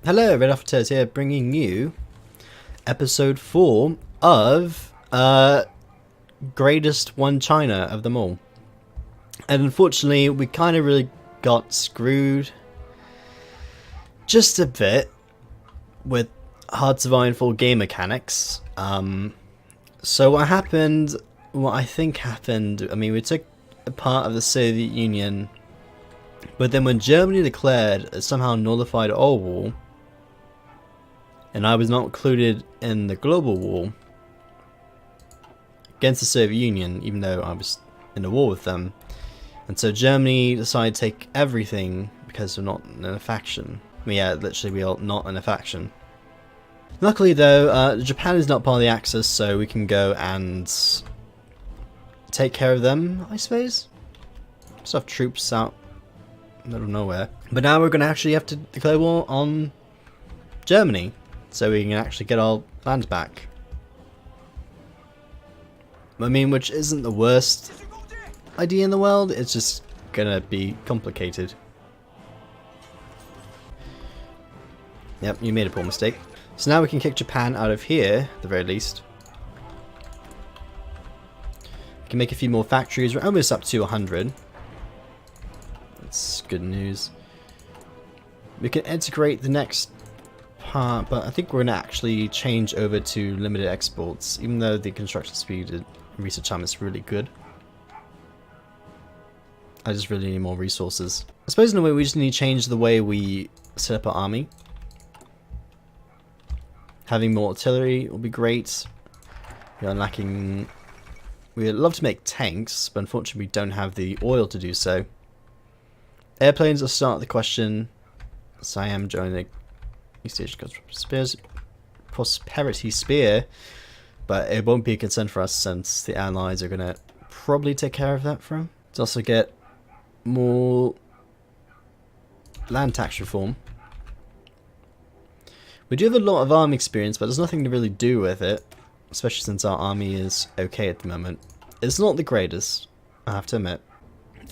Hello, RedAlphaTails here, bringing you episode 4 of Greatest One China of them all. And unfortunately, we kind of really got screwed just a bit with Hearts of Ironfall game mechanics. So what I think happened, I mean, we took a part of the Soviet Union, but then when Germany declared, it somehow nullified our war. And I was not included in the global war against the Soviet Union, even though I was in a war with them. And so Germany decided to take everything because we're not in a faction. Yeah, literally we are not in a faction. Luckily though, Japan is not part of the Axis, so we can go and take care of them, I suppose. Just have troops out in the middle of nowhere. But now we're going to actually have to declare war on Germany, so we can actually get our land back. I mean, which isn't the worst idea in the world, it's just gonna be complicated. Yep, you made a poor mistake. So now we can kick Japan out of here, at the very least. We can make a few more factories, we're almost up to 100. That's good news. We can integrate the next part, but I think we're going to actually change over to limited exports, even though the construction speed and research time is really good. I just really need more resources. I suppose in a way we just need to change the way we set up our army. Having more artillery will be great. We are lacking... We'd love to make tanks, but unfortunately we don't have the oil to do so. Airplanes will start the question. So I am joining East Asian Prosperity Spear, but it won't be a concern for us since the Allies are going to probably take care of that for him. Let's also get more land tax reform. We do have a lot of army experience, but there's nothing to really do with it, especially since our army is okay at the moment. It's not the greatest, I have to admit.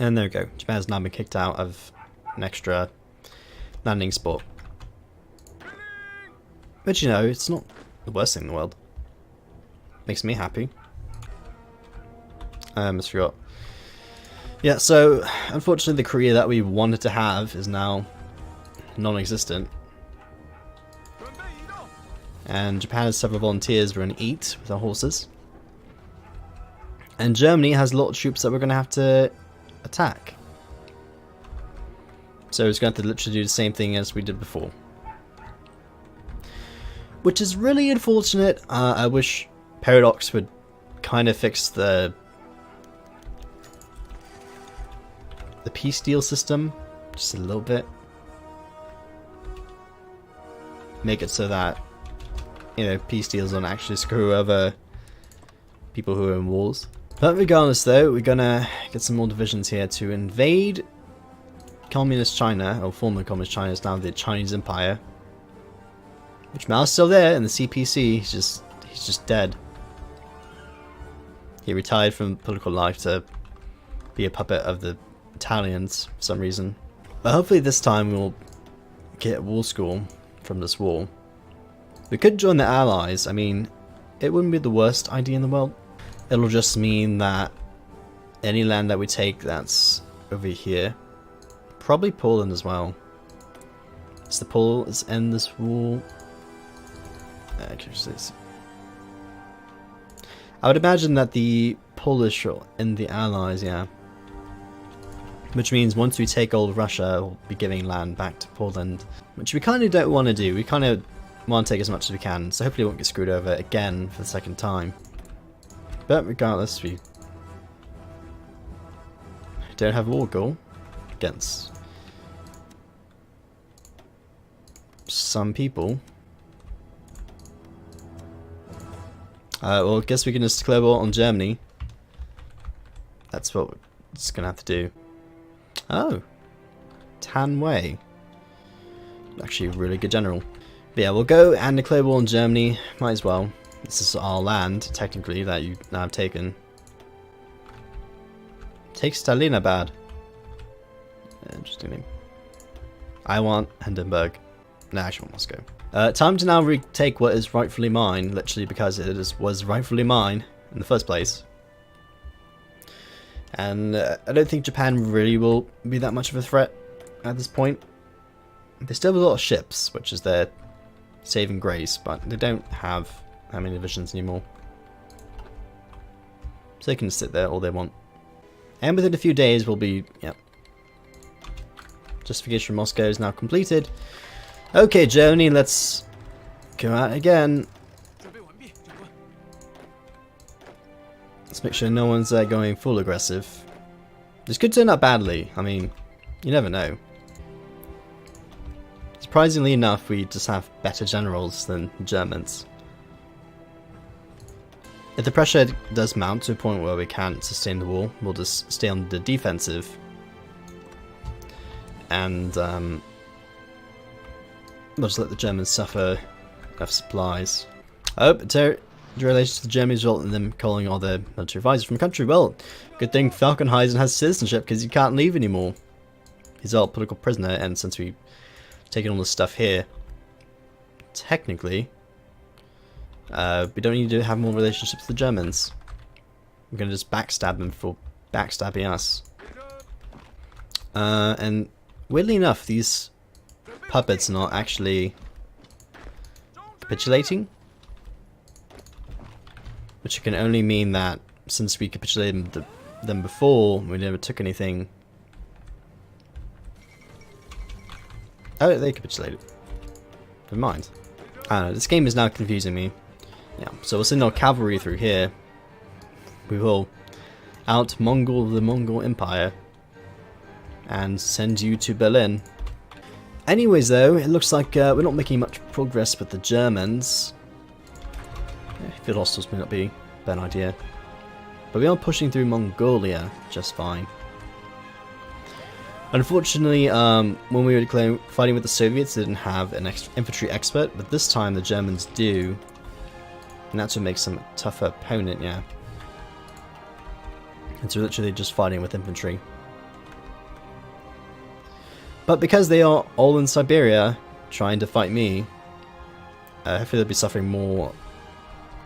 And there we go, Japan's now been kicked out of an extra landing spot. But you know, it's not the worst thing in the world. Makes me happy. I almost forgot. Yeah, so unfortunately the career that we wanted to have is now non-existent. And Japan has several volunteers we're going to eat with our horses. And Germany has a lot of troops that we're going to have to attack. So it's going to have to literally do the same thing as we did before. Which is really unfortunate. I wish Paradox would kind of fix the peace deal system just a little bit. Make it so that, you know, peace deals don't actually screw over people who are in wars. But regardless though, we're gonna get some more divisions here to invade Communist China, or former Communist China is now the Chinese Empire. Which Mao's still there in the CPC, he's just dead. He retired from political life to be a puppet of the Italians for some reason. But hopefully this time we'll get a war school from this war. We could join the Allies, I mean, it wouldn't be the worst idea in the world. It'll just mean that any land that we take that's over here, probably Poland as well. So the Poles end this war. I would imagine that the Polish are in the Allies, yeah. Which means once we take all of Russia, we'll be giving land back to Poland. Which we kind of don't want to do. We kind of want to take as much as we can, so hopefully we won't get screwed over again for the second time. But regardless, we don't have a war goal against some people. Well, I guess we can just declare war on Germany. That's what we're just going to have to do. Oh. Tan Wei. Actually a really good general. But yeah, we'll go and declare war on Germany. Might as well. This is our land, technically, that you now have taken. Take Stalinabad. Interesting name. I want Hindenburg. No, actually Moscow. Time to now retake what is rightfully mine, literally because was rightfully mine in the first place. And I don't think Japan really will be that much of a threat at this point. They still have a lot of ships, which is their saving grace, but they don't have that many divisions anymore. So they can sit there all they want. And within a few days we'll be, yep. Justification from Moscow is now completed. Okay, Germany, let's go out again. Let's make sure no one's going full aggressive. This could turn out badly. I mean, you never know. Surprisingly enough, we just have better generals than Germans. If the pressure does mount to a point where we can't sustain the war, we'll just stay on the defensive. And we'll just let the Germans suffer enough supplies. Oh, relations to the Germans result in them calling all their military advisors from the country. Well, good thing Falkenhayn has citizenship because he can't leave anymore. He's all political prisoner, and since we've taken all this stuff here, technically, we don't need to have more relationships with the Germans. We're going to just backstab them for backstabbing us. And weirdly enough, these puppets are not actually capitulating. Which can only mean that since we capitulated them before, we never took anything. Oh, they capitulated. Never mind. I don't know, this game is now confusing me. Yeah, so we'll send our cavalry through here. We will out-Mongol the Mongol Empire. And send you to Berlin. Anyways though, it looks like we're not making much progress with the Germans. Field hostiles may not be a bad idea. But we are pushing through Mongolia just fine. Unfortunately, when we were fighting with the Soviets, they didn't have an infantry expert, but this time the Germans do. And that's what makes them a tougher opponent, yeah. And so we're literally just fighting with infantry. But because they are all in Siberia trying to fight me, hopefully they'll be suffering more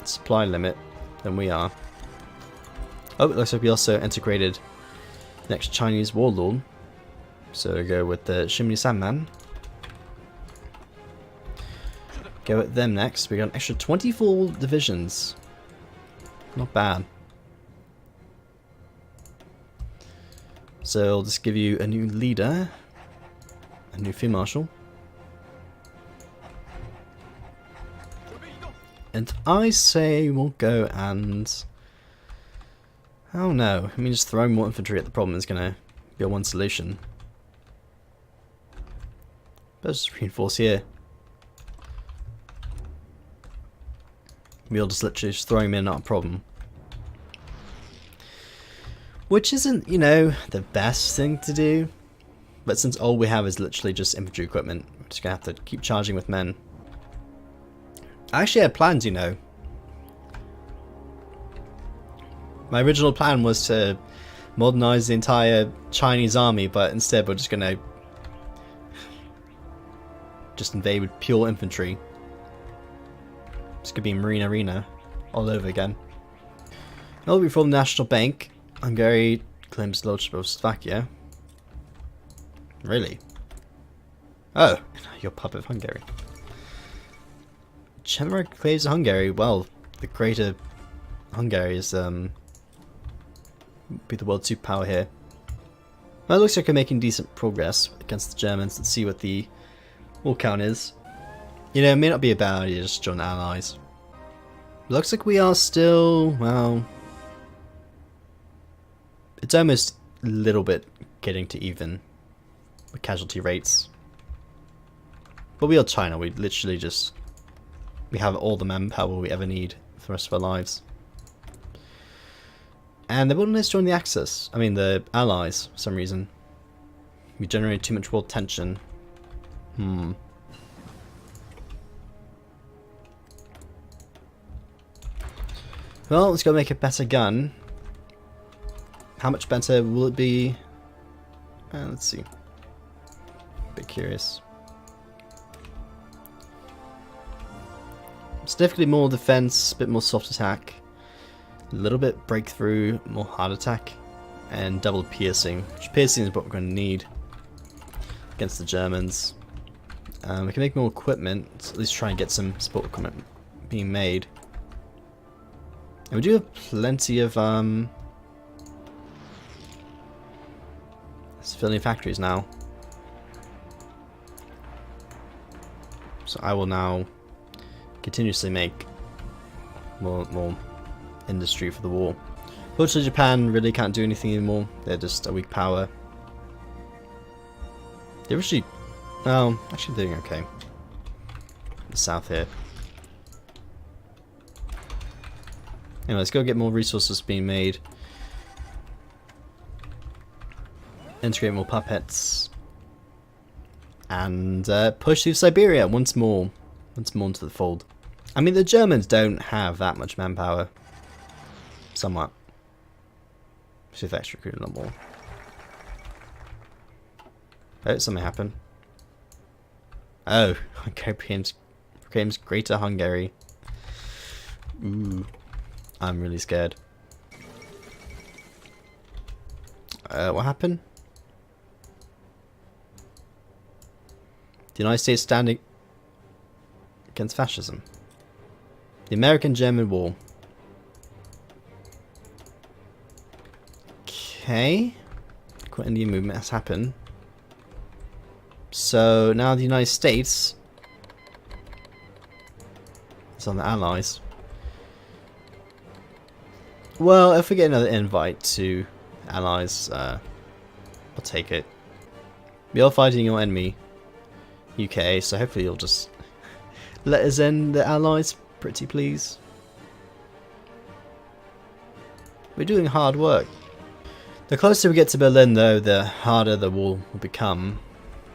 supply limit than we are. Oh, it looks like we also integrated the next Chinese warlord. So go with the Shimli Sanman. Go at them next. We got an extra 24 divisions. Not bad. So I'll just give you a new leader. A new field marshal. And I say we'll go and... oh no, I mean just throwing more infantry at the problem is going to be one solution. Let's just reinforce here. We'll just literally just throw him in, not a problem. Which isn't, you know, the best thing to do. But since all we have is literally just infantry equipment, we're just going to have to keep charging with men. I actually had plans, you know. My original plan was to modernize the entire Chinese army, but instead we're just going to invade with pure infantry. This could be Marine Arena all over again. Well, before the National Bank, Hungary claims lordship of Slovakia. Really? Oh, you're puppet of Hungary. Czech claims Hungary. Well, the greater Hungary is be the world superpower here. Well, it looks like we're making decent progress against the Germans. Let's see what the war count is. You know, it may not be a bad idea just to join the Allies. Looks like we are still, well, it's almost a little bit getting to even with casualty rates. But we are China, we literally just, we have all the manpower we ever need for the rest of our lives. And they wouldn't let us join the Axis, I mean the Allies, for some reason. We generate too much world tension. Well, let's go make a better gun. How much better will it be? Let's see. A bit curious. Significantly more defense, a bit more soft attack, a little bit breakthrough, more hard attack, and double piercing. Which piercing is what we're going to need against the Germans. We can make more equipment, so at least try and get some support equipment being made. And we do have plenty of civilian factories now. So I will now continuously make more industry for the war. Fortunately, Japan really can't do anything anymore. They're just a weak power. They're actually, well, actually doing okay. The south here. Anyway, let's go get more resources being made. Integrate more puppets. And push through Siberia once more into the fold. I mean, the Germans don't have that much manpower. Somewhat. See if they actually recruit a lot more. Oh, something happened. Oh, proclaims Greater Hungary. Ooh, I'm really scared. What happened? The United States standing against fascism. The American-German War. Okay. Quite Indian movement has happened. So now the United States is on the Allies. Well, if we get another invite to Allies, I'll take it. We are fighting your enemy, UK, so hopefully you'll just let us in the Allies, pretty please. We're doing hard work. The closer we get to Berlin, though, the harder the war will become.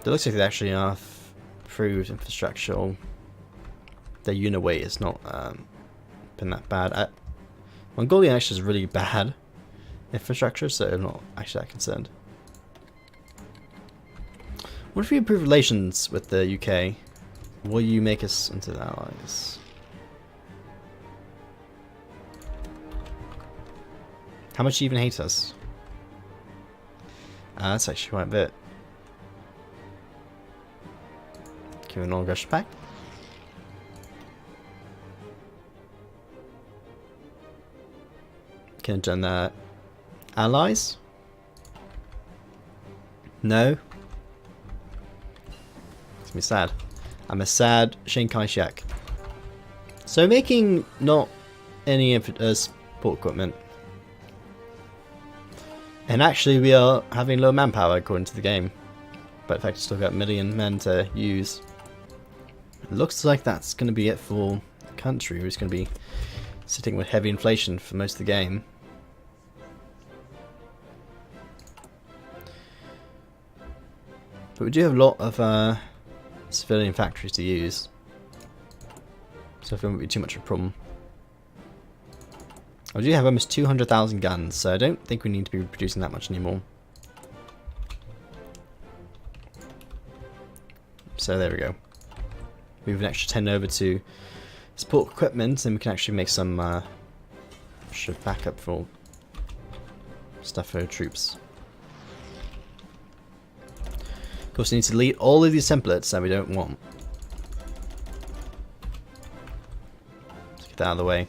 It looks like they actually are improved infrastructure. Their unit weight has not been that bad. Mongolia actually has really bad infrastructure, so I'm not actually that concerned. What if we improve relations with the UK? Will you make us into the Allies? How much do you even hate us? That's actually quite a bit. Give an all-aggression pact. Can have done that. Allies? No. Makes me sad. I'm a sad Kai-Shek. So making not any support equipment. And actually we are having low manpower according to the game. But in fact we still got a million men to use. It looks like that's going to be it for the country. We're just going to be sitting with heavy inflation for most of the game. But we do have a lot of civilian factories to use. So I think it won't be too much of a problem. I do have almost 200,000 guns, so I don't think we need to be producing that much anymore. So there we go. Move an extra 10 over to support equipment, and we can actually make some backup for stuff for troops. Of course, we need to delete all of these templates that we don't want. Let's get that out of the way.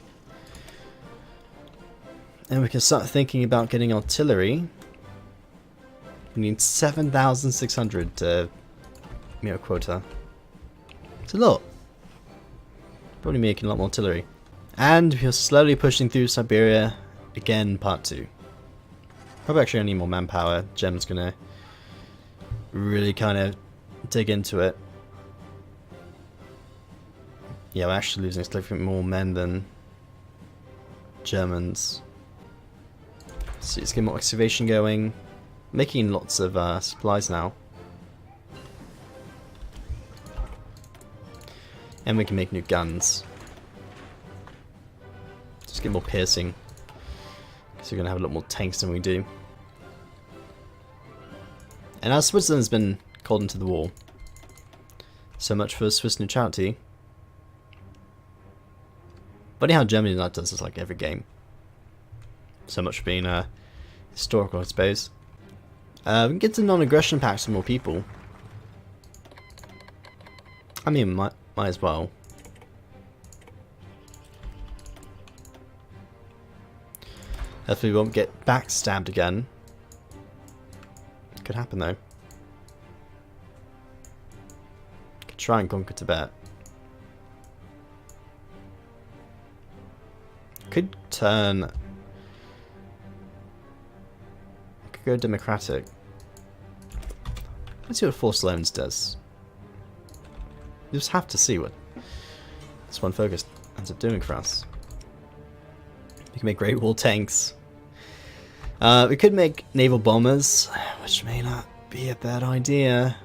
And we can start thinking about getting artillery. We need 7,600 to meet our quota. It's a lot. Probably making a lot more artillery. And we're slowly pushing through Siberia. Again, part 2. Probably actually need more manpower. Gem's gonna really kind of dig into it. Yeah, we're actually losing significantly more men than Germans. So let's get more excavation going. Making lots of supplies now. And we can make new guns. Just get more piercing. So we're going to have a lot more tanks than we do. And as Switzerland's been called into the war, so much for Swiss neutrality. Funny how Germany does this like every game. So much for being historical, I suppose. We can get to non-aggression packs for more people. I mean, might as well. Hopefully we won't get backstabbed again. Could happen though. Could try and conquer Tibet. Could turn... Could go democratic. Let's see what Force Loans does. You just have to see what this one focus ends up doing for us. We can make Great Wall tanks. We could make naval bombers, which may not be a bad idea.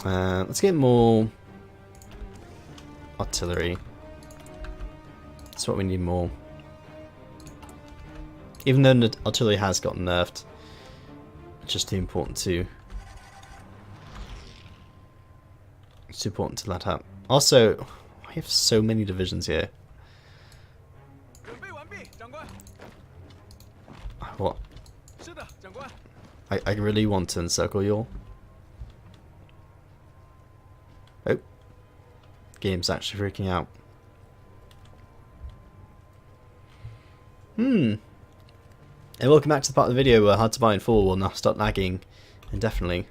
Let's get more artillery. That's what we need more. Even though the artillery has gotten nerfed, it's just too important to. It's too important to let up. Also, I have so many divisions here. What? I really want to encircle you all. Oh. Game's actually freaking out. And welcome back to the part of the video where Hard to Buy in 4 will now start lagging indefinitely.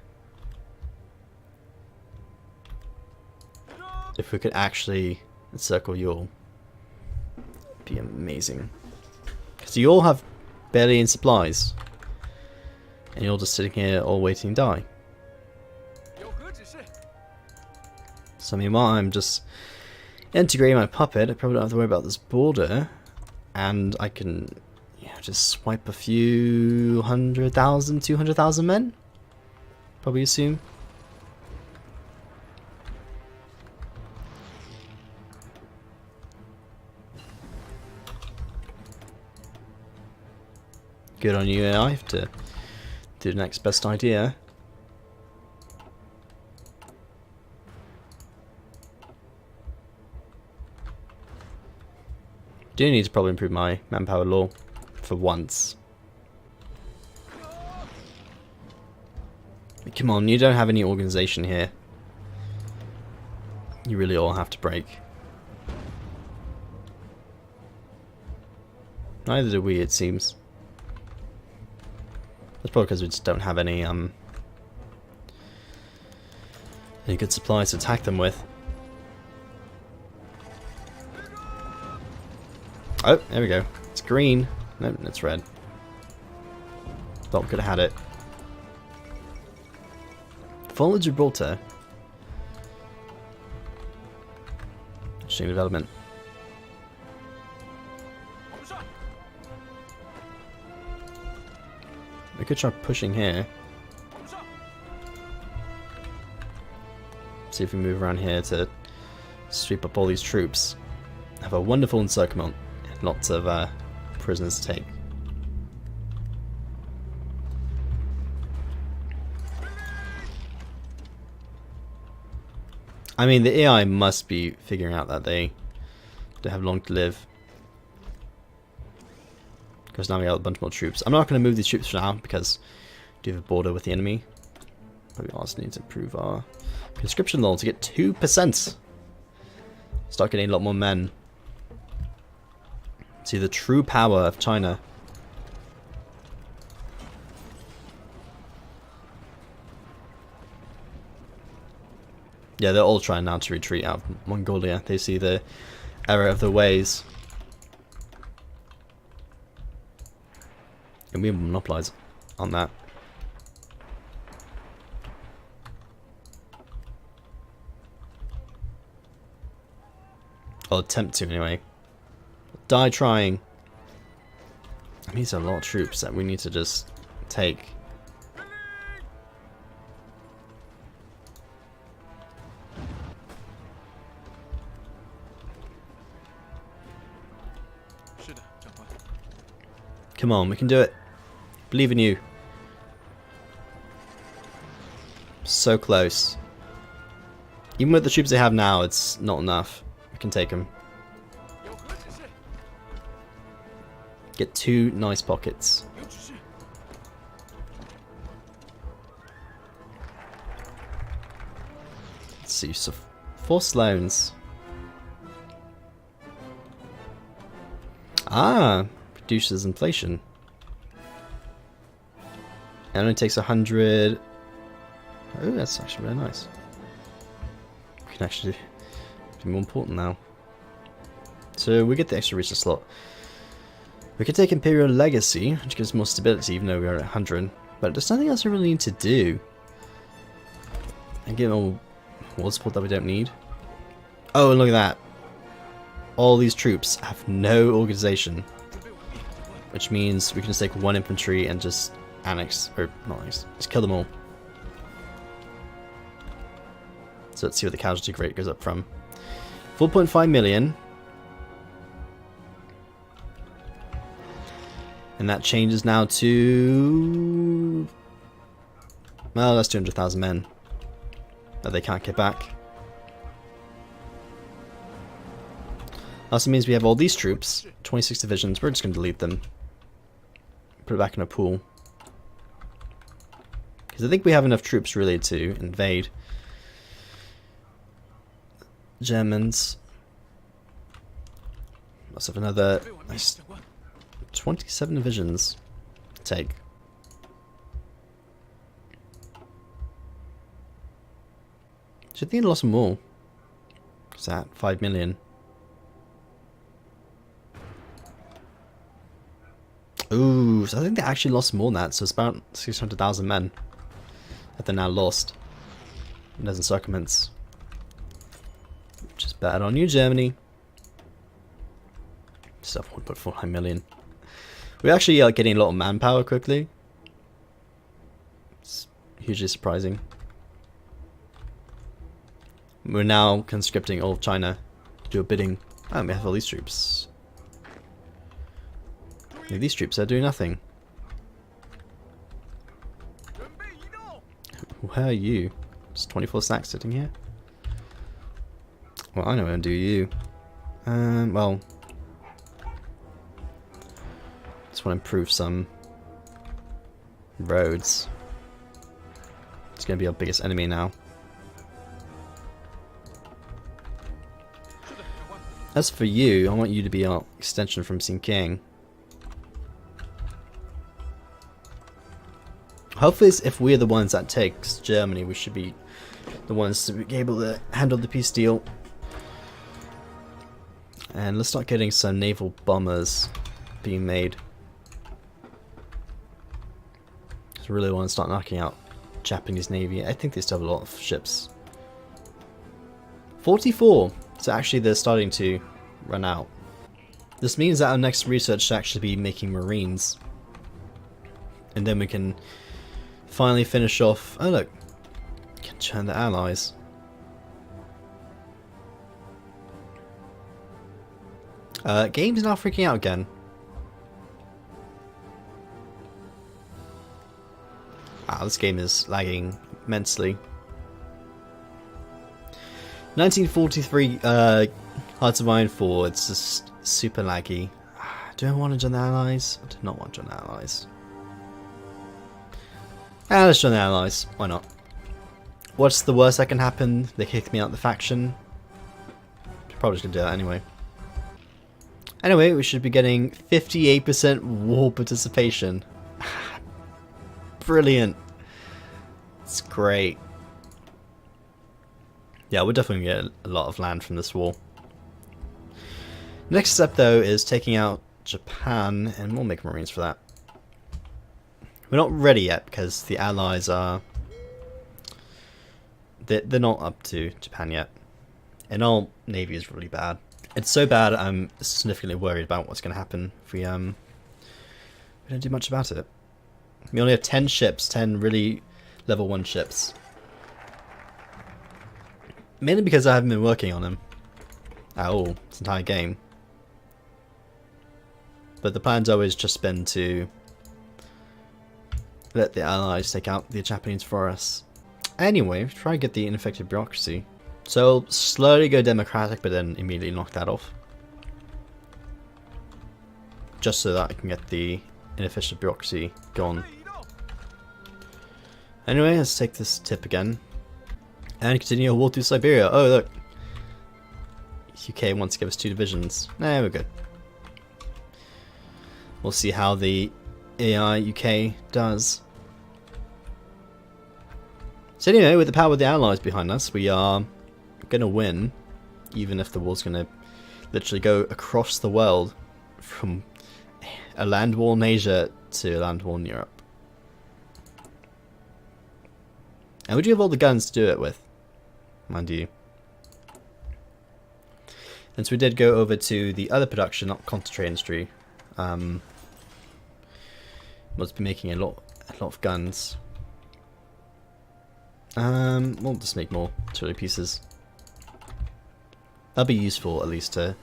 If we could actually encircle you all, it'd be amazing. Because you all have barely any supplies, and you're just sitting here all waiting to die. So meanwhile, I'm just integrating my puppet. I probably don't have to worry about this border, and I can, just swipe a few 100,000, 200,000 men. Probably assume. Good on you, AI, have to do the next best idea. Do need to probably improve my manpower law for once. Come on, you don't have any organization here. You really all have to break. Neither do we, it seems. That's probably because we just don't have any good supplies to attack them with. Oh, there we go. It's green. No, it's red. Thought we could have had it. Fall of Gibraltar. Interesting development. We could try pushing here. See if we move around here to sweep up all these troops. Have a wonderful encirclement and lots of prisoners to take. I mean, the AI must be figuring out that they don't have long to live. Because now we got a bunch more troops. I'm not going to move these troops for now because we do have a border with the enemy. But we also need to improve our conscription law to get 2%. Start getting a lot more men. See the true power of China. Yeah, they're all trying now to retreat out of Mongolia. They see the error of their ways. And we monopolize on that. I'll attempt to anyway. Die trying. I mean, these are a lot of troops that we need to just take. Come on, we can do it. Believe in you. So close. Even with the troops they have now, it's not enough. We can take them. Get 2 nice pockets. Let's see, so forced loans. Ah, reduces inflation. It only takes 100. Oh, that's actually really nice. We can actually be more important now. So we get the extra research slot. We could take Imperial Legacy, which gives more stability even though we are at 100. But there's nothing else we really need to do. And get more war support that we don't need. Oh, and look at that. All these troops have no organization. Which means we can just take 1 infantry and just annex, or not annex, just kill them all. So let's see what the casualty rate goes up from. 4.5 million. And that changes now to... well, that's 200,000 men that they can't get back. Also means we have all these troops, 26 divisions, we're just going to delete them. Put it back in a pool. Because I think we have enough troops really to invade Germans. Must have another nice 27 divisions to take. Should think I lost more. What's that? 5 million. Ooh, so I think they actually lost more than that, so it's about 600,000 men that they're now lost. It doesn't circumvents. Which is bad on you, Germany. Stuff 1.49 million. We're actually getting a lot of manpower quickly. It's hugely surprising. We're now conscripting all of China to do a bidding. Oh, we have all these troops. Yeah, these troops are doing nothing. Where are you? Just 24 snacks sitting here? Well, I know where to do you. Well... just want to improve some roads. It's going to be our biggest enemy now. As for you, I want you to be our extension from Xinjiang. Hopefully, if we're the ones that takes Germany, we should be the ones to be able to handle the peace deal. And let's start getting some naval bombers being made. I really want to start knocking out Japanese Navy. I think they still have a lot of ships. 44! So actually they're starting to run out. This means that our next research should actually be making Marines. And then we can finally finish off... oh look! We can turn the allies. Game's now freaking out again. Wow, this game is lagging immensely. 1943 Hearts of Iron 4, it's just super laggy. Do I want to join the Allies? I do not want to join the Allies. Let's join the Allies, why not? What's the worst that can happen? They kick me out the faction. Probably just gonna do that anyway. Anyway, we should be getting 58% war participation. Brilliant. It's great. Yeah, we're definitely going to get a lot of land from this war. Next step, though, is taking out Japan, and we'll make Marines for that. We're not ready yet, because the Allies are... they're not up to Japan yet. And our Navy is really bad. It's so bad, I'm significantly worried about what's going to happen if we don't do much about it. We only have 10 ships, 10 really level 1 ships. Mainly because I haven't been working on them at all this entire game. But the plan's always just been to let the Allies take out the Japanese for us. Anyway, try and get the ineffective bureaucracy. So slowly go democratic, but then immediately knock that off. Just so that I can get the inefficient bureaucracy gone. Anyway, let's take this tip again. And continue a war through Siberia. Oh look. UK wants to give us 2 divisions. Nah, we're good. We'll see how the AI UK does. So anyway, with the power of the Allies behind us, we are going to win, even if the war's going to literally go across the world from a land war in Asia to a land war in Europe. And we do have all the guns to do it with, mind you. And so we did go over to the other production, not concentrate industry. Must be making a lot of guns. We'll just make more artillery pieces. That'll be useful at least to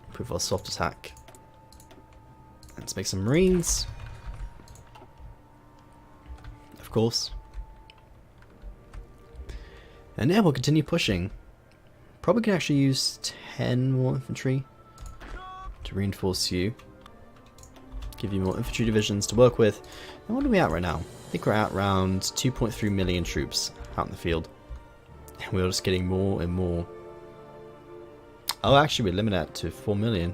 improve our soft attack. Let's make some marines, of course. And yeah, we'll continue pushing. Probably can actually use 10 more infantry to reinforce you. Give you more infantry divisions to work with. And what are we at right now? I think we're at around 2.3 million troops out in the field. And we're just getting more and more. Oh, actually we limit that to 4 million.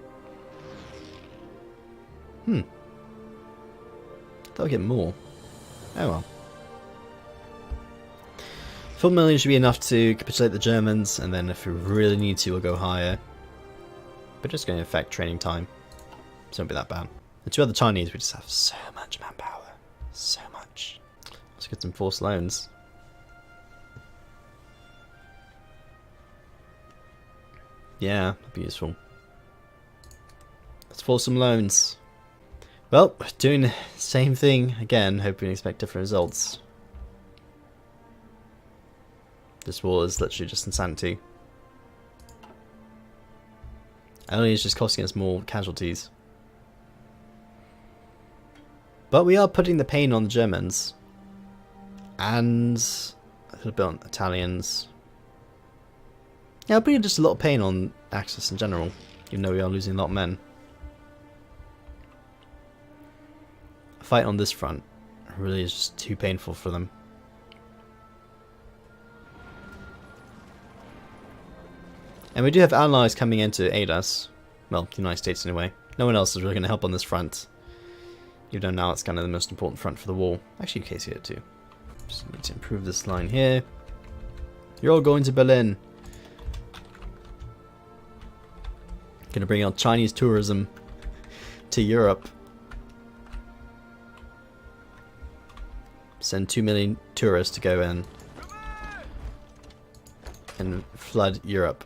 Thought we'd get more. Oh well. 4 million should be enough to capitulate the Germans, and then if we really need to, we'll go higher. But just going to affect training time, so it won't be that bad. The 2 other Chinese, we just have so much manpower. So much. Let's get some forced loans. Yeah, that'd be useful. Let's force some loans. Well, we're doing the same thing again, hoping to expect different results. This war is literally just insanity. Only it's just costing us more casualties. But we are putting the pain on the Germans. And a little bit on Italians. Yeah, we're putting just a lot of pain on Axis in general, even though we are losing a lot of men. A fight on this front really is just too painful for them. And we do have allies coming in to aid us. Well, the United States anyway. No one else is really going to help on this front. Even though now it's kind of the most important front for the war. Actually, UK's here too. Just need to improve this line here. You're all going to Berlin. Gonna bring out Chinese tourism to Europe. Send 2 million tourists to go in and flood Europe.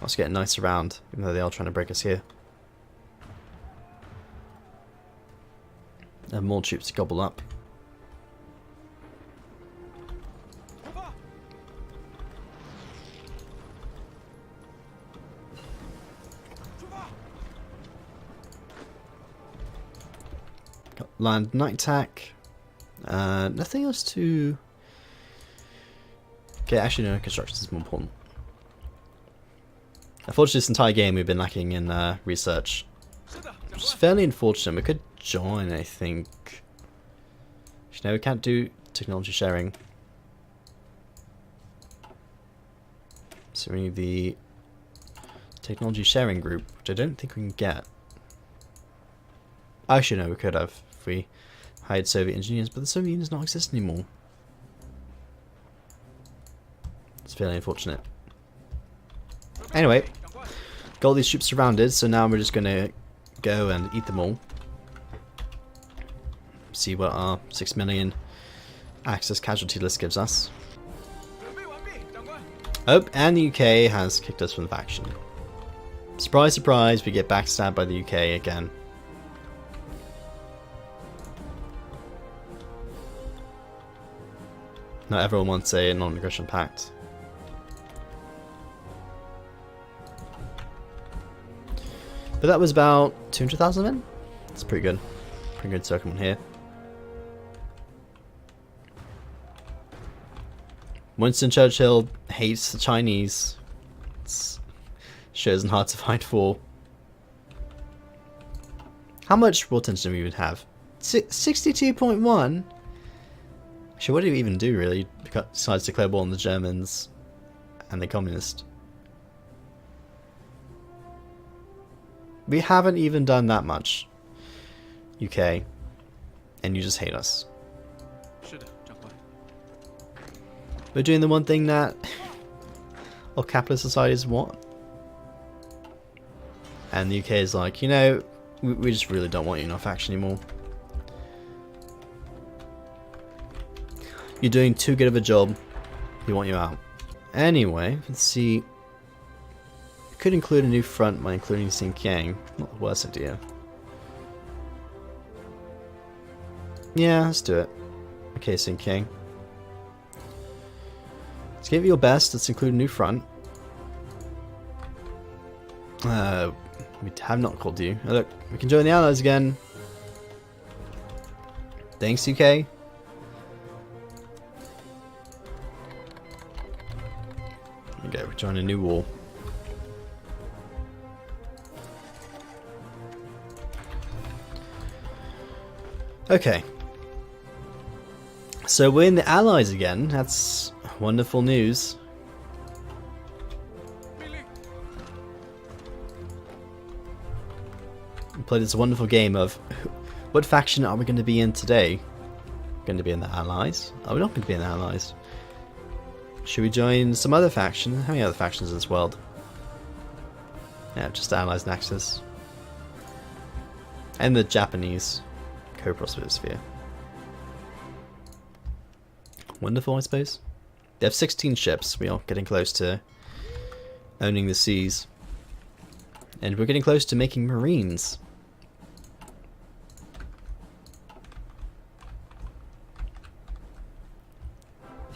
Let's get nice around, even though they are trying to break us here. Have more troops to gobble up. Got land night attack. Nothing else to. Okay, actually no, construction is more important. Unfortunately, this entire game we've been lacking in research, which is fairly unfortunate. We could join, I think. Actually, no, we can't do technology sharing. So we need the technology sharing group, which I don't think we can get. Actually, no, we could have if we hired Soviet engineers, but the Soviet Union does not exist anymore. It's fairly unfortunate. Anyway, got all these troops surrounded, so now we're just going to go and eat them all. See what our 6 million Axis casualty list gives us. Oh, and the UK has kicked us from the faction. Surprise, surprise, we get backstabbed by the UK again. Not everyone wants a non-aggression pact. But that was about 200,000 men? That's pretty good. Pretty good circlement here. Winston Churchill hates the Chinese. It's sure isn't hard to fight for. How much war tension do we would have? 62.1? Actually, what do we even do really besides declare war on the Germans and the communists? We haven't even done that much, UK, and you just hate us. We're doing the one thing that all capitalist societies want. And the UK is like, you know, we just really don't want you in our faction anymore. You're doing too good of a job. We want you out. Anyway, let's see. We could include a new front by including Xinjiang. Not the worst idea. Yeah, let's do it. Okay, Xinjiang. Let's give it your best. Let's include a new front. We have not called you. Oh, look, we can join the Allies again. Thanks, UK. There we go, we join a new war. Okay. So we're in the Allies again. That's wonderful news. We played this wonderful game of what faction are we going to be in today? Going to be in the Allies? Are we not going to be in the Allies? Should we join some other faction? How many other factions in this world? Yeah, just the Allies and Axis. And the Japanese co-prosperity sphere. Wonderful, I suppose. They have 16 ships. We are getting close to owning the seas. And we're getting close to making marines.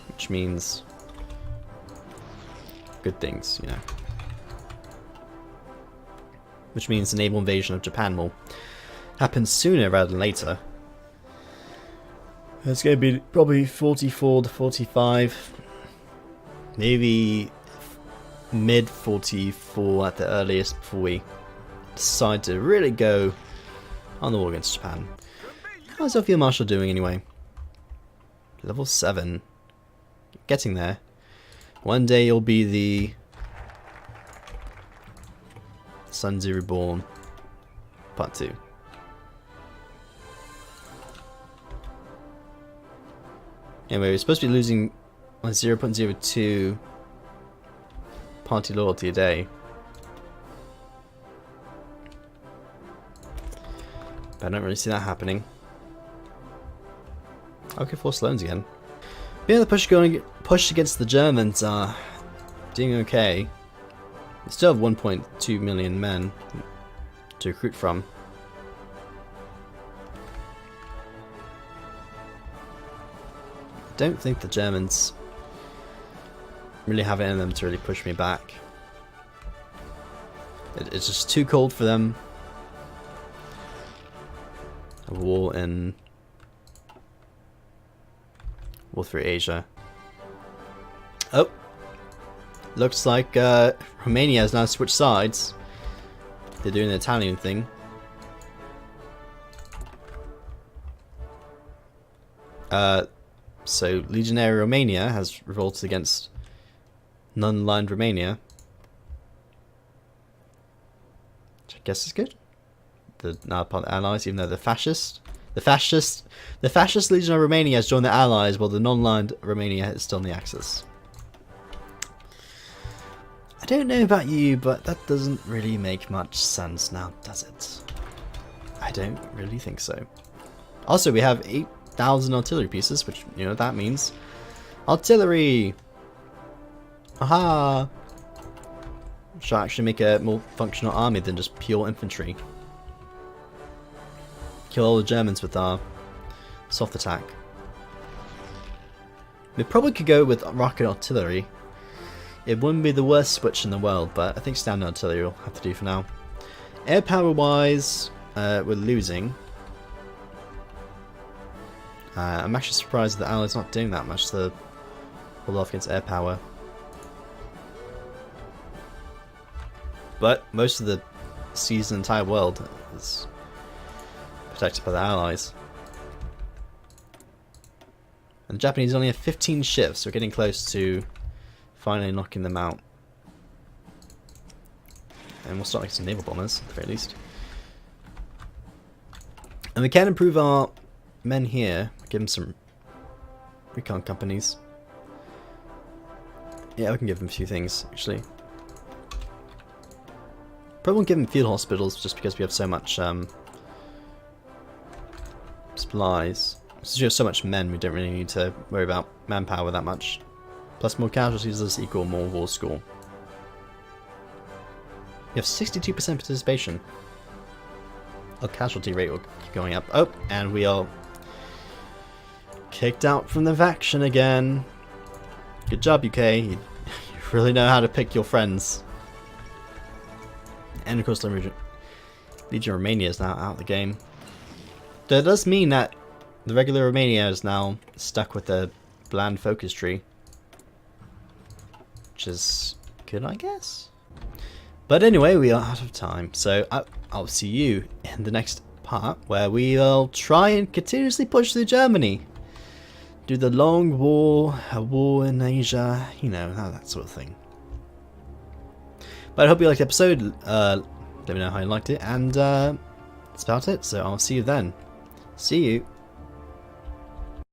Which means good things, you know. Which means the naval invasion of Japan will happen sooner rather than later. It's going to be probably 44 to 45. Maybe mid 44 at the earliest before we decide to really go on the war against Japan. How's our field marshal doing anyway? Level 7. Getting there. One day you'll be the Sun Tzu Reborn Part 2. Anyway, we're supposed to be losing 0.02 party loyalty a day. But I don't really see that happening. Okay, force loans again. Yeah, the push against the Germans are doing okay. We still have 1.2 million men to recruit from. I don't think the Germans really have it in them to really push me back. It's just too cold for them. A war through Asia. Oh, looks like Romania has now switched sides. They're doing the Italian thing. So Legionary Romania has revolted against non-aligned Romania, which I guess is good. They're now part of the Allies, even though they're fascist. The fascist Legion of Romania has joined the Allies, while the non-aligned Romania is still in the Axis. I don't know about you, but that doesn't really make much sense now, does it? I don't really think so. Also, we have 8,000 artillery pieces, which, you know, that means artillery! Aha! Should actually make a more functional army than just pure infantry. Kill all the Germans with our soft attack. We probably could go with rocket artillery. It wouldn't be the worst switch in the world, but I think standard artillery will have to do for now. Air power wise, we're losing. I'm actually surprised that the Allies not doing that much. The hold off against air power. But most of the seas in the entire world is protected by the Allies. And the Japanese only have 15 ships, so we're getting close to finally knocking them out. And we'll start making some naval bombers, at the very least. And we can improve our men here. Give them some recon companies. Yeah, we can give them a few things, actually. Probably won't give them field hospitals, just because we have so much supplies. Since we have so much men, we don't really need to worry about manpower that much. Plus more casualties does equal more war score. We have 62% participation. Our casualty rate will keep going up. Oh, and we are kicked out from the faction again. Good job, UK. You really know how to pick your friends. And of course, Legion Romania is now out of the game. Though it does mean that the regular Romania is now stuck with the bland focus tree. Which is good, I guess? But anyway, we are out of time. So I'll see you in the next part, where we will try and continuously push through Germany. Do the long war, a war in Asia, you know, that sort of thing. But I hope you liked the episode. Let me know how you liked it, and that's about it. So I'll see you then. See you.